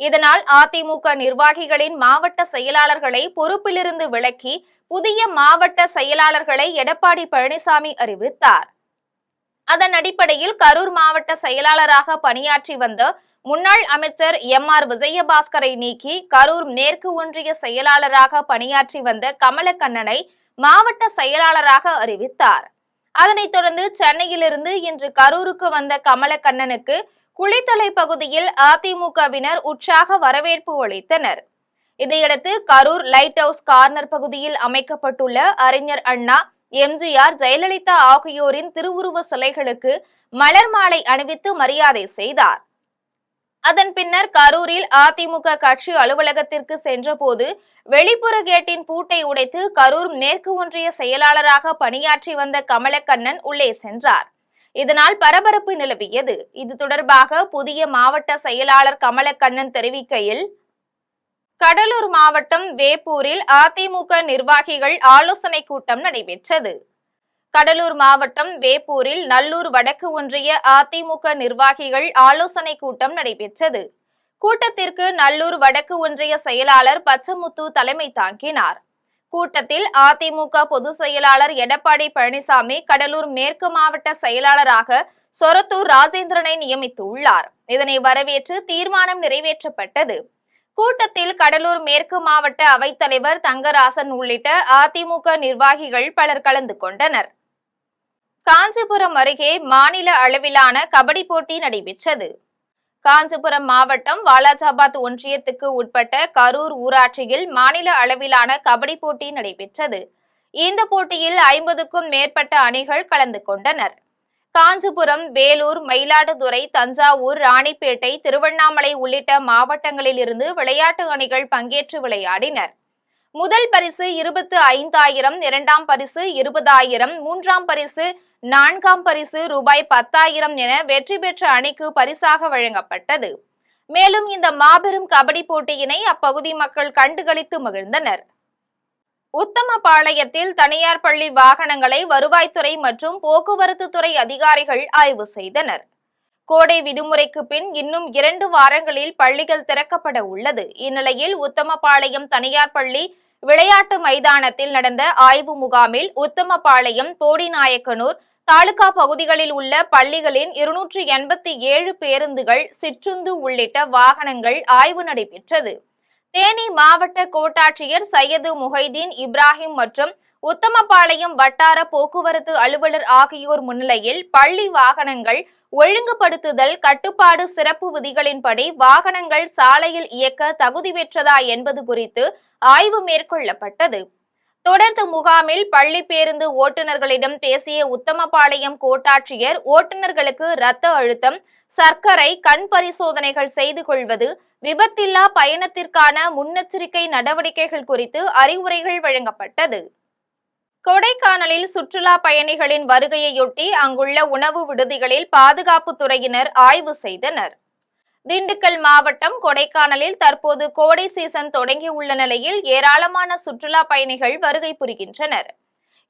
இதனால் அதிமுக நிர்வாகிகளின் மாவட்ட செயலாளர்களை பொறுப்பிலிருந்து விலக்கி புதிய மாவட்ட செயலாளர்களை எடப்பாடி பழனிசாமி அறிவித்தார். அதன் அடிப்படையில் கரூர் மாவட்ட செயலாளராக பணியாற்றி வந்த முன்னாள் அமைச்சர் MR விஜயபாஸ்கரை நீக்கி கரூர் மேற்கு ஒன்றிய செயலாளராக பணியாற்றி வந்த கமலக்கண்ணனை மாவட்ட செயலாளராக அறிவித்தார். அதனைத் தொடர்ந்து சென்னையிலிருந்து இன்று கரூருக்கு வந்த கமலக்கண்ணனுக்கு குளித்தலை பகுதியில் அதிமுகவினர் உற்சாக வரவேற்பு அளித்தனர். இதையடுத்து கரூர் லைட் ஹவுஸ் கார்னர் பகுதியில் அமைக்கப்பட்டுள்ள அறிஞர் அண்ணா, MGR, ஜெயலலிதா ஆகியோரின் திருவுருவ சிலைகளுக்கு மலர் மாலை அணிவித்து மரியாதை செய்தார். அதன் பின்னர் கரூரில் அதிமுக கட்சி அலுவலகத்திற்கு சென்றபோது வெளிப்புற கேட்டின் பூட்டை உடைத்து கரூர் மேற்கு ஒன்றிய செயலாளராக பணியாற்றி வந்த கமலக்கண்ணன் உள்ளே சென்றார். இதனால் பரபரப்பு நிலவியது. இது தொடர்பாக புதிய மாவட்ட செயலாளர் கமலக்கண்ணன் தெரிவிக்கையில், கடலூர் மாவட்டம் வேப்பூரில் அதிமுக நிர்வாகிகள் ஆலோசனை கூட்டம் நடைபெற்றது. கடலூர் மாவட்டம் வேப்பூரில் நல்லூர் வடக்கு ஒன்றிய அதிமுக நிர்வாகிகள் ஆலோசனை கூட்டம் நடைபெற்றது. கூட்டத்திற்கு நல்லூர் வடக்கு ஒன்றிய செயலாளர் பச்சமுத்து தலைமை தாங்கினார். கூட்டத்தில் அதிமுக பொதுச் செயலாளர் எடப்பாடி பழனிசாமி கடலூர் மேற்கு மாவட்ட செயலாளராக சொரத்தூர் ராஜேந்திரனை நியமித்துள்ளார். இதனை வரவேற்று தீர்மானம் நிறைவேற்றப்பட்டது. கூட்டத்தில் கடலூர் மேற்கு மாவட்ட அவைத்தலைவர் தங்கராசன் உள்ளிட்ட அதிமுக நிர்வாகிகள் பலர் கலந்து கொண்டனர். காஞ்சிபுரம் அருகே மாநில அளவிலான கபடி போட்டி நடைபெற்றது. காஞ்சிபுரம் மாவட்டம் வாலாஜாபாத் ஒன்றியத்துக்கு உட்பட்ட கரூர் ஊராட்சியில் மாநில அளவிலான கபடி போட்டி நடைபெற்றது. இந்த போட்டியில் 50க்கும் மேற்பட்ட அணிகள் கலந்து கொண்டனர். காஞ்சிபுரம், வேலூர், மயிலாடுதுறை, தஞ்சாவூர், ராணிப்பேட்டை, திருவண்ணாமலை உள்ளிட்ட மாவட்டங்களில் இருந்து விளையாட்டு அணிகள் பங்கேற்று விளையாடினர். முதல் பரிசு 25,000, இரண்டாம் பரிசு 20,000, மூன்றாம் பரிசு 4ஆம் பரிசு ரூபாய் 10,000 என வெற்றி பெற்ற அணிக்கு பரிசாக வழங்கப்பட்டது. மேலும் இந்த மாபெரும் கபடி போட்டியினை அப்பகுதி மக்கள் கண்டுகளித்து மகிழ்ந்தனர். உத்தமபாளையத்தில் தனியார் பள்ளி வாகனங்களை வருவாய்த்துறை மற்றும் போக்குவரத்து துறை அதிகாரிகள் ஆய்வு செய்தனர். கோடை விடுமுறைக்கு பின் இன்னும் 2 வாரங்களில் பள்ளிகள் திறக்கப்பட உள்ளது. இந்நிலையில் உத்தமபாளையம் தனியார் பள்ளி விளையாட்டு மைதானத்தில் நடந்த ஆய்வு முகாமில் உத்தமபாளையம், போடிநாயக்கனூர் தாலுகா பகுதிகளில் உள்ள பள்ளிகளின் 287 பேருந்துகள், சிற்றுந்து உள்ளிட்ட வாகனங்கள் ஆய்வு நடைபெற்றது. தேனி மாவட்ட கோட்டாட்சியர் சையது முஹைதீன் இப்ராஹிம் மற்றும் உத்தமபாளையம் வட்டார போக்குவரத்து அலுவலர் ஆகியோர் முன்னிலையில் பள்ளி வாகனங்கள் ஒழுங்குபடுத்துதல், கட்டுப்பாடு, சிறப்பு விதிகளின்படி வாகனங்கள் சாலையில் இயக்க தகுதி பெற்றதா என்பது குறித்து ஆய்வு மேற்கொள்ளப்பட்டது. தொடர்ந்து முகாமில் பள்ளி பேருந்து ஓட்டுநர்களிடம் பேசிய உத்தமபாளையம் கோட்டாட்சியர் ஓட்டுநர்களுக்கு இரத்த அழுத்தம், சர்க்கரை, கண் பரிசோதனைகள் செய்து கொள்வது, விபத்தில்லா பயணத்திற்கான முன்னெச்சரிக்கை நடவடிக்கைகள் குறித்து அறிவுரைகள் வழங்கப்பட்டது. கொடைக்கானலில் சுற்றுலா பயணிகளின் வருகையொட்டி அங்குள்ள உணவு விடுதிகளில் பாதுகாப்பு துறையினர் ஆய்வு செய்தனர். திண்டுக்கல் மாவட்டம் கொடைக்கானலில் தற்போது கோடை சீசன் தொடங்கியுள்ள நிலையில் ஏராளமான சுற்றுலா பயணிகள் வருகை புரிகின்றனர்.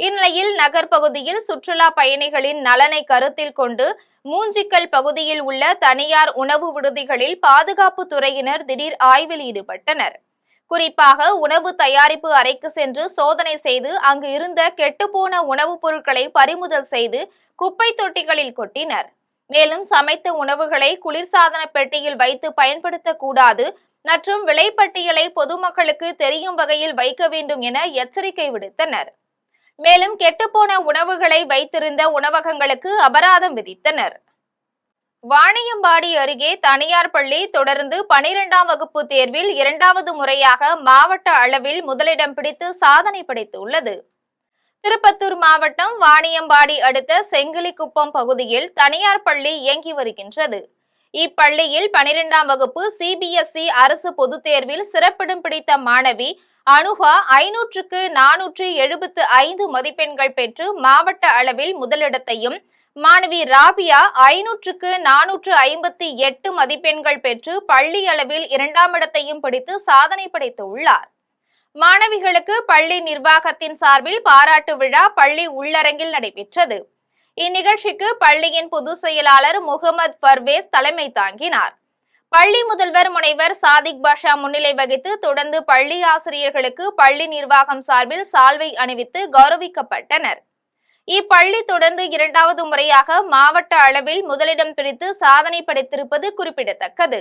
இந்நிலையில் நகர் பகுதியில் சுற்றுலா பயணிகளின் நலனை கருத்தில் கொண்டு மூஞ்சிக்கல் பகுதியில் உள்ள தனியார் உணவு விடுதிகளில் பாதுகாப்பு துறையினர் திடீர் ஆய்வில் ஈடுபட்டனர். குறிப்பாக உணவு தயாரிப்பு அறைக்கு சென்று சோதனை செய்து அங்கு இருந்த கெட்டுப்போன உணவுப் பொருட்களை பறிமுதல் செய்து குப்பை தொட்டிகளில் கொட்டினர். மேலும் சமைத்த உணவுகளை குளிர்சாதன பெட்டியில் வைத்து பயன்படுத்தக்கூடாது மற்றும் விலைப்பட்டியலை பொதுமக்களுக்கு தெரியும் வகையில் வைக்க வேண்டும் என எச்சரிக்கை விடுத்தனர். மேலும் கெட்டுப்போன உணவுகளை வைத்திருந்த உணவகங்களுக்கு அபராதம் விதித்தனர். வாணியம்பாடி அருகே தனியார் பள்ளி தொடர்ந்து 12ஆம் வகுப்பு தேர்வில் 2வது முறையாக மாவட்ட அளவில் முதலிடம் பிடித்து சாதனை படைத்துள்ளது. திருப்பத்தூர் மாவட்டம் வாணியம்பாடி அடுத்த செங்கிலிக்குப்பம் பகுதியில் தனியார் பள்ளி இயங்கி வருகின்றது. இப்பள்ளியில் 12ஆம் வகுப்பு CBSE அரசு பொதுத் தேர்வில் சிறப்பிடம் பிடித்த மாணவி அனுகா 500க்கு 475 மதிப்பெண்கள் பெற்று மாவட்ட அளவில் முதலிடத்தையும், மாணவி ராபியா 500க்கு 458 மதிப்பெண்கள் பெற்று பள்ளி அளவில் 2ஆம் இடத்தையும் பிடித்து சாதனை படைத்துள்ளார். மாணவிகளுக்கு பள்ளி நிர்வாகத்தின் சார்பில் பாராட்டு விழா பள்ளி உள்ளரங்கில் நடைபெற்றது. இந்நிகழ்ச்சிக்கு பள்ளியின் பொதுச் செயலாளர் முகமது பர்வேஸ் தலைமை தாங்கினார். பள்ளி முதல்வர் முனைவர் சாதிக் பாஷா முன்னிலை வகித்து தொடர்ந்து பள்ளி ஆசிரியர்களுக்கு பள்ளி நிர்வாகம் சார்பில் சால்வை அணிவித்து கௌரவிக்கப்பட்டனர். இப்பள்ளி தொடர்ந்து 2வது முறையாக மாவட்ட அளவில் முதலிடம் பிடித்து சாதனை படைத்திருப்பது குறிப்பிடத்தக்கது.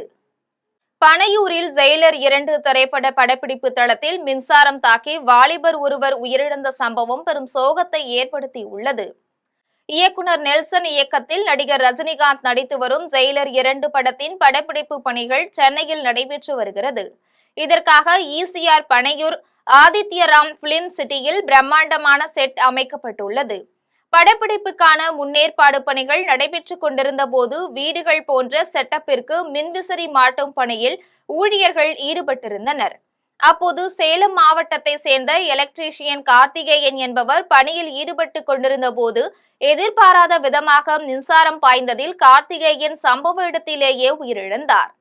பனையூரில் ஜெயிலர் 2 திரைப்பட படப்பிடிப்பு தளத்தில் மின்சாரம் தாக்கி வாலிபர் ஒருவர் உயிரிழந்த சம்பவம் பெரும் சோகத்தை ஏற்படுத்தியுள்ளது. இயக்குனர் நெல்சன் இயக்கத்தில் நடிகர் ரஜினிகாந்த் நடித்து வரும் ஜெயிலர் 2 படத்தின் படப்பிடிப்பு பணிகள் சென்னையில் நடைபெற்று வருகிறது. இதற்காக ECR பனையூர் ஆதித்யராம் பிலிம் சிட்டியில் பிரம்மாண்டமான செட் அமைக்கப்பட்டுள்ளது. படப்பிடிப்புக்கான முன்னேற்பாடு பணிகள் நடைபெற்றுக் கொண்டிருந்த போது வீடுகள் போன்ற செட்டப்பிற்கு மின்விசிறி மாட்டும் பணியில் ஊழியர்கள் ஈடுபட்டிருந்தனர். அப்போது சேலம் மாவட்டத்தை சேர்ந்த எலக்ட்ரீஷியன் கார்த்திகேயன் என்பவர் பணியில் ஈடுபட்டு கொண்டிருந்த போது எதிர்பாராத விதமாக மின்சாரம் பாய்ந்ததில் கார்த்திகேயன் சம்பவ இடத்திலேயே உயிரிழந்தார்.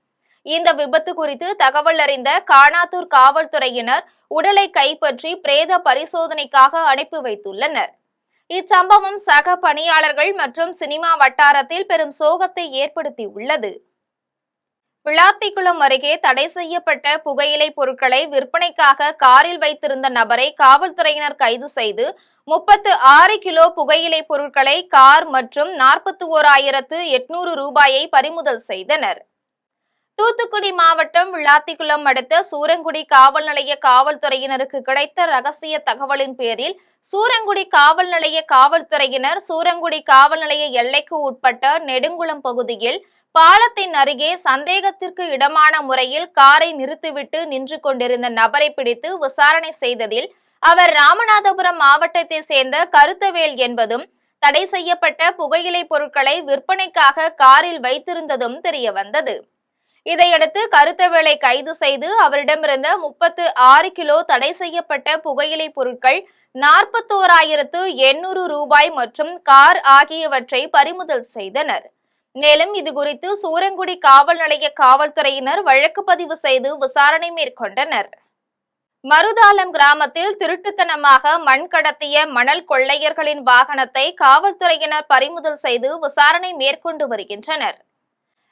இந்த விபத்து குறித்து தகவல் அறிந்த கானாத்தூர் காவல்துறையினர் உடலை கைப்பற்றி பிரேத பரிசோதனைக்காக அனுப்பி வைத்துள்ளனர். இச்சம்பவம் சக பணியாளர்கள் மற்றும் சினிமா வட்டாரத்தில் பெரும் சோகத்தை ஏற்படுத்தியுள்ளது. விளாத்திக்குளம் அருகே தடை செய்யப்பட்ட புகையிலை பொருட்களை விற்பனைக்காக காரில் வைத்திருந்த நபரை காவல்துறையினர் கைது செய்து 36 கிலோ புகையிலை பொருட்களை கார் மற்றும் 41,800 ரூபாயை பறிமுதல் செய்தனர். தூத்துக்குடி மாவட்டம் விளாத்திக்குளம் அடுத்த சூரங்குடி காவல் நிலைய காவல்துறையினருக்கு கிடைத்த ரகசிய தகவலின் பேரில் சூரங்குடி காவல் நிலைய காவல்துறையினர் சூரங்குடி காவல் நிலைய எல்லைக்கு உட்பட்ட நெடுங்குளம் பகுதியில் பாலத்தின் அருகே சந்தேகத்திற்கு இடமான முறையில் காரை நிறுத்திவிட்டு நின்று கொண்டிருந்த நபரை பிடித்து விசாரணை செய்ததில் அவர் ராமநாதபுரம் மாவட்டத்தை சேர்ந்த கருத்தவேல் என்பதும் தடை செய்யப்பட்ட புகையிலை பொருட்களை விற்பனைக்காக காரில் வைத்திருந்ததும் தெரியவந்தது. இதையடுத்து கருத்தவேலை கைது செய்து அவரிடமிருந்த 36 கிலோ தடை செய்யப்பட்ட புகையிலை பொருட்கள் 41,800 ரூபாய் மற்றும் கார் ஆகியவற்றை பறிமுதல் செய்தனர். மேலும் இதுகுறித்து சூரங்குடி காவல் நிலைய காவல்துறையினர் வழக்கு பதிவு செய்து விசாரணை மேற்கொண்டனர். மருதாலம் கிராமத்தில் திருட்டுத்தனமாக மண் கடத்திய மணல் கொள்ளையர்களின் வாகனத்தை காவல்துறையினர் பறிமுதல் செய்து விசாரணை மேற்கொண்டு வருகின்றனர்.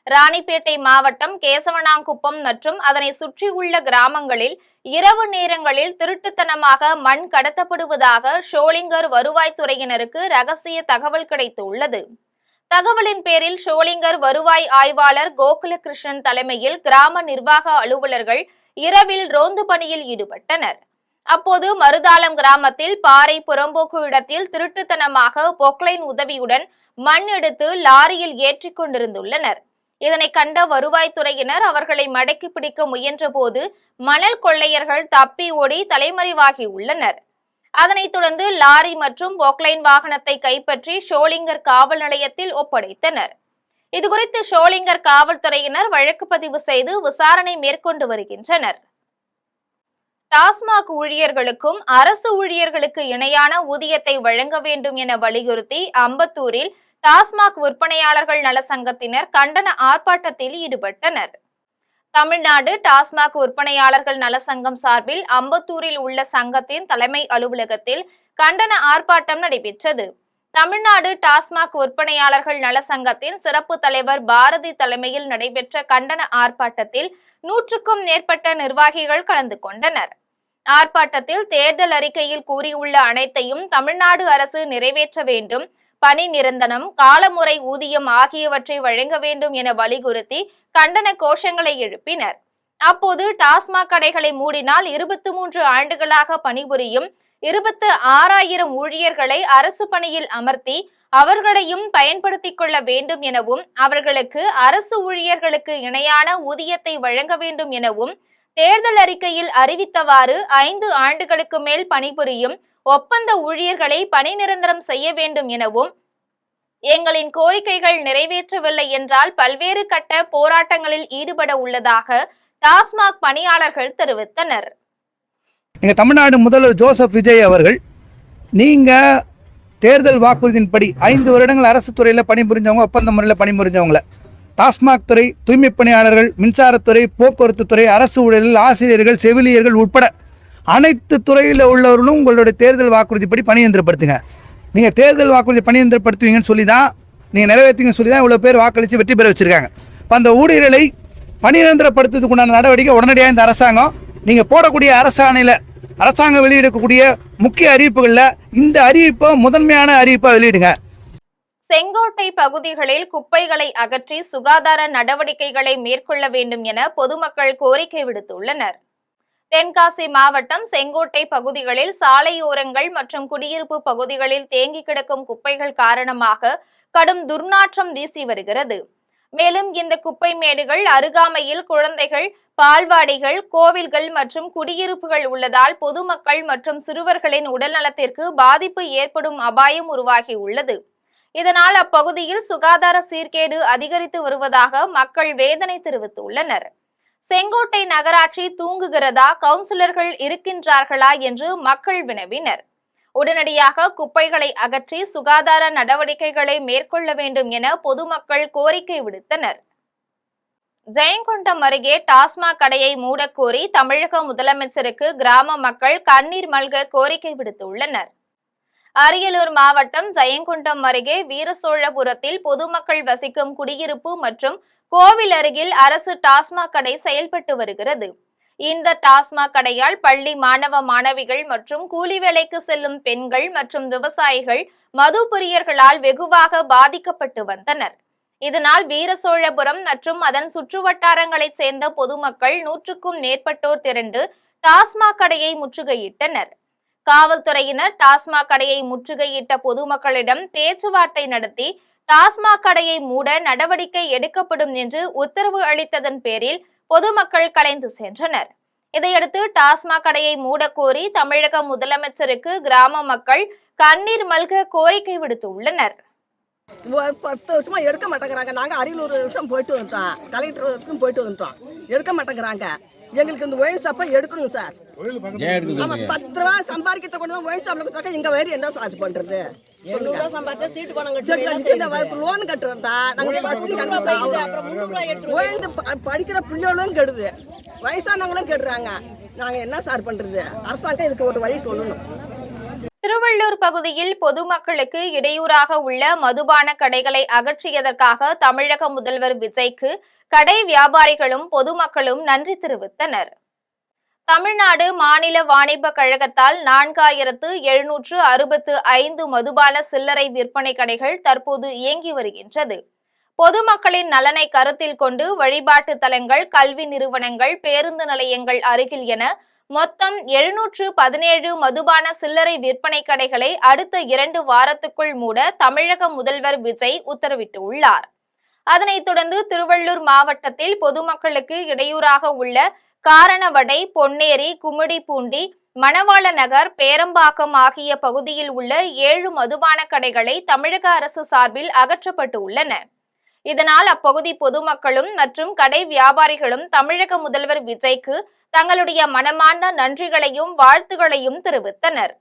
ராணிப்பேட்டை மாவட்டம் கேசவனாங்குப்பம் மற்றும் அதனை சுற்றியுள்ள கிராமங்களில் இரவு நேரங்களில் திருட்டுத்தனமாக மண் கடத்தப்படுவதாக ஷோலிங்கர் வருவாய்த்துறையினருக்கு ரகசிய தகவல் கிடைத்துள்ளது. தகவலின் பேரில் ஷோலிங்கர் வருவாய் ஆய்வாளர் கோகுலகிருஷ்ணன் தலைமையில் கிராம நிர்வாக அலுவலர்கள் இரவில் ரோந்து பணியில் ஈடுபட்டனர். அப்போது மருதாலம் கிராமத்தில் பாறை புறம்போக்கு இடத்தில் திருட்டுத்தனமாக பொக்லைன் உதவியுடன் மண் எடுத்து லாரியில் ஏற்றிக் கொண்டிருந்துள்ளனர். இதனை கண்ட வருவாய்த்துறையினர் அவர்களை மடக்கி பிடிக்க முயன்ற போது மணல் கொள்ளையர்கள் தப்பி ஓடி தலைமறைவாகி உள்ளனர். அதனைத் தொடர்ந்து லாரி மற்றும் பொக்லைன் வாகனத்தை கைப்பற்றி ஷோலிங்கர் காவல் நிலையத்தில் ஒப்படைத்தனர். இதுகுறித்து ஷோலிங்கர் காவல்துறையினர் வழக்கு பதிவு செய்து விசாரணை மேற்கொண்டு வருகின்றனர். டாஸ்மாக் ஊழியர்களுக்கும் அரசு ஊழியர்களுக்கு இணையான ஊதியத்தை வழங்க வேண்டும் என வலியுறுத்தி அம்பத்தூரில் டாஸ்மாக் விற்பனையாளர்கள் நல சங்கத்தினர் கண்டன ஆர்ப்பாட்டத்தில் ஈடுபட்டனர். தமிழ்நாடு டாஸ்மாக் விற்பனையாளர்கள் நல சங்கம் சார்பில் அம்பத்தூரில் உள்ள சங்கத்தின் தலைமை அலுவலகத்தில் கண்டன ஆர்ப்பாட்டம் நடைபெற்றது. தமிழ்நாடு டாஸ்மாக் விற்பனையாளர்கள் நல சங்கத்தின் சிறப்பு தலைவர் பாரதி தலைமையில் நடைபெற்ற கண்டன ஆர்ப்பாட்டத்தில் 100க்கும் மேற்பட்ட நிர்வாகிகள் கலந்து கொண்டனர். ஆர்ப்பாட்டத்தில் தேர்தல் அறிக்கையில் கூறியுள்ள அனைத்தையும் தமிழ்நாடு அரசு நிறைவேற்ற வேண்டும், பணி நிரந்தரம், காலமுறை ஊதியம் ஆகியவற்றை வழங்க வேண்டும் என வலியுறுத்தி கண்டன கோஷங்களை எழுப்பினர். அப்போது டாஸ்மாக் கடைகளை மூடினால் 23 ஆண்டுகளாக பணிபுரியும் 26,000 ஊழியர்களை அரசு பணியில் அமர்த்தி அவர்களையும் பயன்படுத்திக் கொள்ள வேண்டும் எனவும் அவர்களுக்கு அரசு ஊழியர்களுக்கு இணையான ஊதியத்தை வழங்க வேண்டும் எனவும் தேர்தல் அறிக்கையில் அறிவித்தவாறு 5 ஆண்டுகளுக்கு மேல் பணிபுரியும் ஒப்பந்த ஊழியர்களை பணி நிரந்தரம் செய்ய வேண்டும் எனவும் எங்களின் கோரிக்கைகள் நிறைவேற்றவில்லை என்றால் பல்வேறு கட்ட போராட்டங்களில் ஈடுபட உள்ளதாக டாஸ்மாக் பணியாளர்கள் தெரிவித்தனர். தமிழ்நாடு முதல்வர் ஜோசப் விஜய் அவர்கள் நீங்க தேர்தல் வாக்குறுதியின்படி 5 வருடங்கள் அரசு துறையில் பணிபுரிஞ்சவங்க, ஒப்பந்த முறையில் பணிபுரிஞ்சவங்கள டாஸ்மாக் துறை, தூய்மை பணியாளர்கள், மின்சாரத்துறை, போக்குவரத்து துறை, அரசு ஊழியர்கள், ஆசிரியர்கள், செவிலியர்கள் உட்பட அனைத்து துறையில் உள்ளவர்களும் உங்களுடைய தேர்தல் வாக்குறுதிப்படி பணியந்திரப்படுத்துங்க. நீங்கள் தேர்தல் வாக்குறுதி பணியந்திரப்படுத்துவீங்கன்னு சொல்லி தான், நீங்கள் நிறைவேற்றுங்கன்னு சொல்லி தான் இவ்வளோ பேர் வாக்களித்து வெற்றி பெற வச்சுருக்காங்க. இப்போ அந்த ஊழியர்களை பணி நிரந்தரப்படுத்துறதுக்கு உண்டான நடவடிக்கை உடனடியாக இந்த அரசாங்கம் நீங்கள் போடக்கூடிய அரசாங்கம் வெளியிடக்கூடிய முக்கிய அறிவிப்புகளில் இந்த அறிவிப்பை முதன்மையான அறிவிப்பை வெளியிடுங்க. செங்கோட்டை பகுதிகளில் குப்பைகளை அகற்றி சுகாதார நடவடிக்கைகளை மேற்கொள்ள வேண்டும் என பொதுமக்கள் கோரிக்கை விடுத்துள்ளனர். தென்காசி மாவட்டம் செங்கோட்டை பகுதிகளில் சாலையோரங்கள் மற்றும் குடியிருப்பு பகுதிகளில் தேங்கி கிடக்கும் குப்பைகள் காரணமாக கடும் துர்நாற்றம் வீசி வருகிறது. மேலும் இந்த குப்பை மேடுகள் அருகாமையில் குழந்தைகள், பால்வாடிகள், கோவில்கள் மற்றும் குடியிருப்புகள் உள்ளதால் பொதுமக்கள் மற்றும் சிறுவர்களின் உடல்நலத்திற்கு பாதிப்பு ஏற்படும் அபாயம் உருவாகியுள்ளது. இதனால் அப்பகுதியில் சுகாதார சீர்கேடு அதிகரித்து வருவதாக மக்கள் வேதனை தெரிவித்துள்ளனர். செங்கோட்டை நகராட்சி தூங்குகிறதா, கவுன்சிலர்கள் இருக்கின்றார்களா என்று மக்கள் வினவினர். உடனடியாக குப்பைகளை அகற்றி சுகாதார நடவடிக்கைகளை மேற்கொள்ள வேண்டும் என பொதுமக்கள் கோரிக்கை விடுத்தனர். ஜெயங்கொண்டம் அருகே டாஸ்மாக் கடையை மூடக்கோரி தமிழக முதலமைச்சருக்கு கிராம மக்கள் கண்ணீர் மல்க கோரிக்கை விடுத்துள்ளனர். அரியலூர் மாவட்டம் ஜெயங்கொண்டம் அருகே வீரசோழபுரத்தில் பொதுமக்கள் வசிக்கும் குடியிருப்பு மற்றும் கோவில் அருகில் அரசு டாஸ்மாக் கடை செயல்பட்டு வருகிறது. இந்த டாஸ்மாக் கடையால் பள்ளி மாணவ மாணவிகள் மற்றும் கூலி வேலைக்கு செல்லும் பெண்கள் மற்றும் விவசாயிகள் மது பிரியர்களால் வெகுவாக பாதிக்கப்பட்டு வந்தனர். இதனால் வீரசோழபுரம் மற்றும் அதன் சுற்றுவட்டாரங்களைச் சேர்ந்த பொதுமக்கள் 100க்கும் மேற்பட்டோர் திரண்டு டாஸ்மாக் கடையை முற்றுகையிட்டனர். காவல்துறையினர் டாஸ்மாக் கடையை முற்றுகையிட்ட பொதுமக்களிடம் பேச்சுவார்த்தை நடத்தி டாஸ்மாக் கடையை மூட நடவடிக்கை எடுக்கப்படும் என்று உத்தரவு அளித்ததன் பேரில் பொதுமக்கள் கலைந்து சென்றனர். இதையடுத்து டாஸ்மாக் கடையை மூடக்கோரி தமிழக முதலமைச்சருக்கு கிராம மக்கள் கண்ணீர் மல்க கோரிக்கை விடுத்துள்ளனர். 10 வருஷமா எடுக்க மாட்டேங்கிறாங்க. நாங்க அரியலூர் வருஷம் போயிட்டு வந்துட்டோம், கலெக்டர் வரைக்கும் போயிட்டு வந்துட்டோம். எடுக்க மாட்டேங்கிறாங்க. எங்களுக்கு இந்த ஒயின் ஷாப்பை எடுக்கணும் சார். நம்ம 10 ரூபா சம்பாதிக்கிறத கொண்டு தான் ஒயின் ஷாப்ல கொடுத்தா எங்க வேறு என்ன சார்ஜ் பண்றது? சம்பாதிச்சா சீட்டு பணம் கட்டுறோம், லோன் கட்டுறோம். படிக்கிற பிள்ளைகளும் கெடுது, வயசானவங்களும் கெடுறாங்க. நாங்க என்ன சார் பண்றது? அரசாங்கம் இதுக்கு ஒரு வழி சொல்லணும். திருவள்ளூர் பகுதியில் பொதுமக்களுக்கு இடையூறாக உள்ள மதுபான கடைகளை அகற்றியதற்காக தமிழக முதல்வர் விஜய்க்கு கடை வியாபாரிகளும் பொதுமக்களும் நன்றி தெரிவித்தனர். தமிழ்நாடு மாநில வாணிப கழகத்தால் 4765 மதுபான சில்லறை விற்பனை கடைகள் தற்போது இயங்கி வருகின்றது. பொதுமக்களின் நலனை கருத்தில் கொண்டு வழிபாட்டு தலங்கள், கல்வி நிறுவனங்கள், பேருந்து நிலையங்கள் அருகில் என மொத்தம் 717 மதுபான சில்லறை விற்பனை கடைகளை அடுத்த 2 வாரத்துக்குள் மூட தமிழக முதல்வர் விஜய் உத்தரவிட்டுள்ளார். அதனைத் தொடர்ந்து திருவள்ளூர் மாவட்டத்தில் பொதுமக்களுக்கு இடையூறாக உள்ள காரணவடை, பொன்னேரி, கும்மிடிப்பூண்டி, மணவாள நகர், பேரம்பாக்கம் ஆகிய பகுதியில் உள்ள 7 மதுபான கடைகளை தமிழக அரசு சார்பில் அகற்றப்பட்டு உள்ளன. இதனால் அப்பகுதி பொதுமக்களும் மற்றும் கடை வியாபாரிகளும் தமிழக முதல்வர் விஜய்க்கு தங்களுடைய மனமார்ந்த நன்றிகளையும் வாழ்த்துகளையும் தெரிவித்தனர்.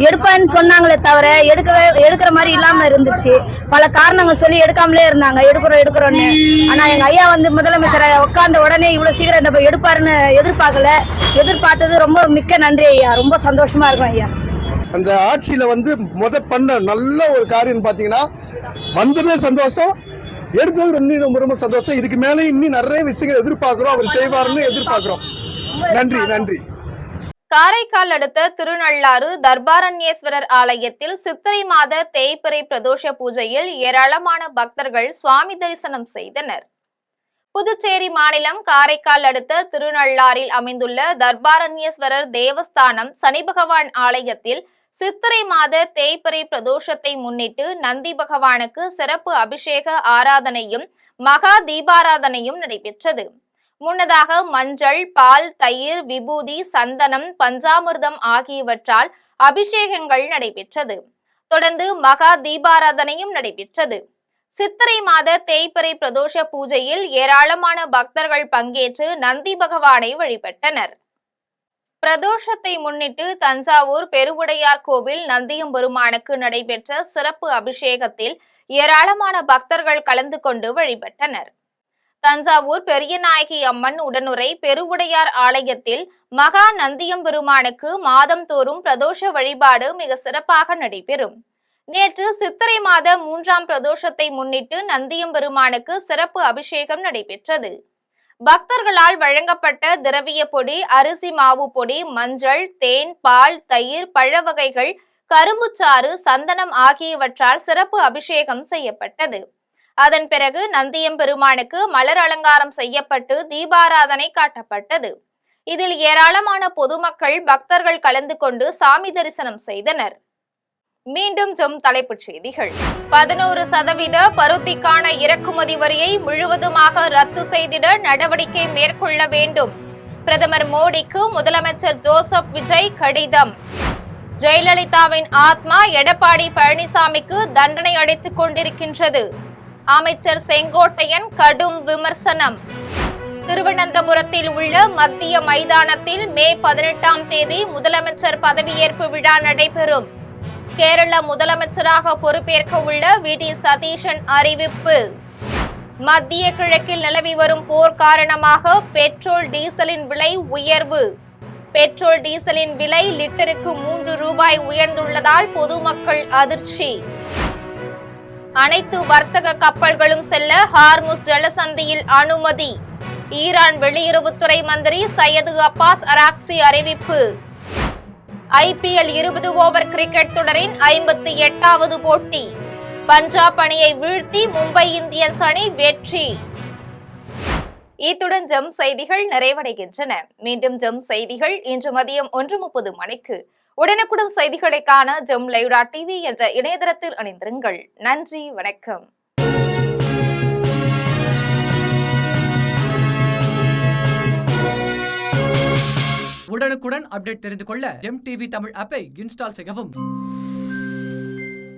எடுப்பான்னு சொன்னாங்களே தவிர எடுக்கிற மாதிரி இல்லாம இருந்துச்சு. பல காரணங்கள் சொல்லி எடுக்காமலே இருந்தாங்க. எடுக்கிறோம்னு. ஆனா எங்க ஐயா முதலமைச்சரை உட்கார்ந்த உடனே இவ்வளவு சீக்கிரம் இந்த எடுப்பாருன்னு எதிர்பார்த்தது ரொம்ப மிக்க நன்றி ஐயா. ரொம்ப சந்தோஷமா இருக்கும் ஐயா. அந்த ஆட்சியில பண்ண நல்ல ஒரு காரியம் பாத்தீங்கன்னா வந்ததே சந்தோஷம், எடுத்தது ரொம்ப சந்தோஷம். இதுக்கு மேலே இன்னும் நிறைய விஷயங்கள் எதிர்பார்க்கிறோம், அவர் செய்வார்னு எதிர்பார்க்கிறோம். நன்றி நன்றி. காரைக்கால் அடுத்த திருநள்ளாறு தர்பாரண்யேஸ்வரர் ஆலயத்தில் சித்திரை மாத தேய்பிறை பிரதோஷ பூஜையில் ஏராளமான பக்தர்கள் சுவாமி தரிசனம் செய்தனர். புதுச்சேரி மாநிலம் காரைக்கால் அடுத்த திருநள்ளாறில் அமைந்துள்ள தர்பாரண்யேஸ்வரர் தேவஸ்தானம் சனி பகவான் ஆலயத்தில் சித்திரை மாத தேய்பிறை பிரதோஷத்தை முன்னிட்டு நந்தி பகவானுக்கு சிறப்பு அபிஷேக ஆராதனையும் மகா தீபாராதனையும் நடைபெற்றது. முன்னதாக மஞ்சள், பால், தயிர், விபூதி, சந்தனம், பஞ்சாமிர்தம் ஆகியவற்றால் அபிஷேகங்கள் நடைபெற்றது. தொடர்ந்து மகா தீபாராதனையும் நடைபெற்றது. சித்திரை மாத தேய்பிறை பிரதோஷ பூஜையில் ஏராளமான பக்தர்கள் பங்கேற்று நந்தி பகவானை வழிபட்டனர். பிரதோஷத்தை முன்னிட்டு தஞ்சாவூர் பெருவுடையார் கோவில் நந்தியம்பெருமானுக்கு நடைபெற்ற சிறப்பு அபிஷேகத்தில் ஏராளமான பக்தர்கள் கலந்து கொண்டு வழிபட்டனர். தஞ்சாவூர் பெரியநாயகி அம்மன் உடனுரை பெருவுடையார் ஆலயத்தில் மகா நந்தியம்பெருமானுக்கு மாதம் தோறும் பிரதோஷ வழிபாடு மிக சிறப்பாக நடைபெறும். நேற்று சித்திரை மாத 3ஆம் பிரதோஷத்தை முன்னிட்டு நந்தியம்பெருமானுக்கு சிறப்பு அபிஷேகம் நடைபெற்றது. பக்தர்களால் வழங்கப்பட்ட திரவிய பொடி, அரிசி மாவு பொடி, மஞ்சள், தேன், பால், தயிர், பழ வகைகள், கரும்புச்சாறு, சந்தனம் ஆகியவற்றால் சிறப்பு அபிஷேகம் செய்யப்பட்டது. அதன் பிறகு நந்தியம்பெருமானுக்கு மலர் அலங்காரம் செய்யப்பட்டு தீபாராதனை காட்டப்பட்டது. இதில் ஏராளமான பொதுமக்கள், பக்தர்கள் கலந்து கொண்டு சாமி தரிசனம் செய்தனர். மீண்டும் தலைப்புச் செய்திகள். 11% பருத்திக்கான இறக்குமதி வரியை முழுவதுமாக ரத்து செய்திட நடவடிக்கை மேற்கொள்ள வேண்டும். பிரதமர் மோடிக்கு முதலமைச்சர் ஜோசப் விஜய் கடிதம். ஜெயலலிதாவின் ஆத்மா எடப்பாடி பழனிசாமிக்கு தண்டனை அளித்துக் கொண்டிருக்கின்றது. அமைச்சர் செங்கோட்டையன் கடும் விமர்சனம். திருவனந்தபுரத்தில் உள்ள மத்திய மைதானத்தில் மே 18ஆம் தேதி முதலமைச்சர் பதவியேற்பு விழா நடைபெறும். கேரள முதலமைச்சராக பொறுப்பேற்க உள்ள வி.டி. சதீஷன் அறிவிப்பு. மத்திய கிழக்கில் நிலவி வரும் போர் காரணமாக பெட்ரோல் டீசலின் விலை உயர்வு. பெட்ரோல் டீசலின் விலை லிட்டருக்கு 3 ரூபாய் உயர்ந்துள்ளதால் பொதுமக்கள் அதிர்ச்சி. அனைத்து வர்த்தக கப்பல்களும் செல்ல ஹார்முஸ் ஜலசந்தியில் அனுமதி. ஈரான் வெளியுறவுத்துறை மந்திரி சையது அப்பாஸ் அராக்சி அறிவிப்பு. IPL 20 ஓவர் கிரிக்கெட் தொடரின் 58வது போட்டி. பஞ்சாப் அணியை வீழ்த்தி மும்பை இந்தியன்ஸ் அணி வெற்றி. இத்துடன் ஜெம் செய்திகள் நிறைவடைகின்றன. மீண்டும் ஜெம் செய்திகள் இன்று மதியம் 1:30 மணிக்கு. உடனுக்குடன் செய்திகளை காண gemlive.tv என்ற இணையதளத்தில் இணைந்திருங்கள். நன்றி, வணக்கம். உடனுக்குடன் அப்டேட் தெரிந்து கொள்ள ஜெம் டிவி தமிழ் ஆப்பை இன்ஸ்டால் செய்யவும்.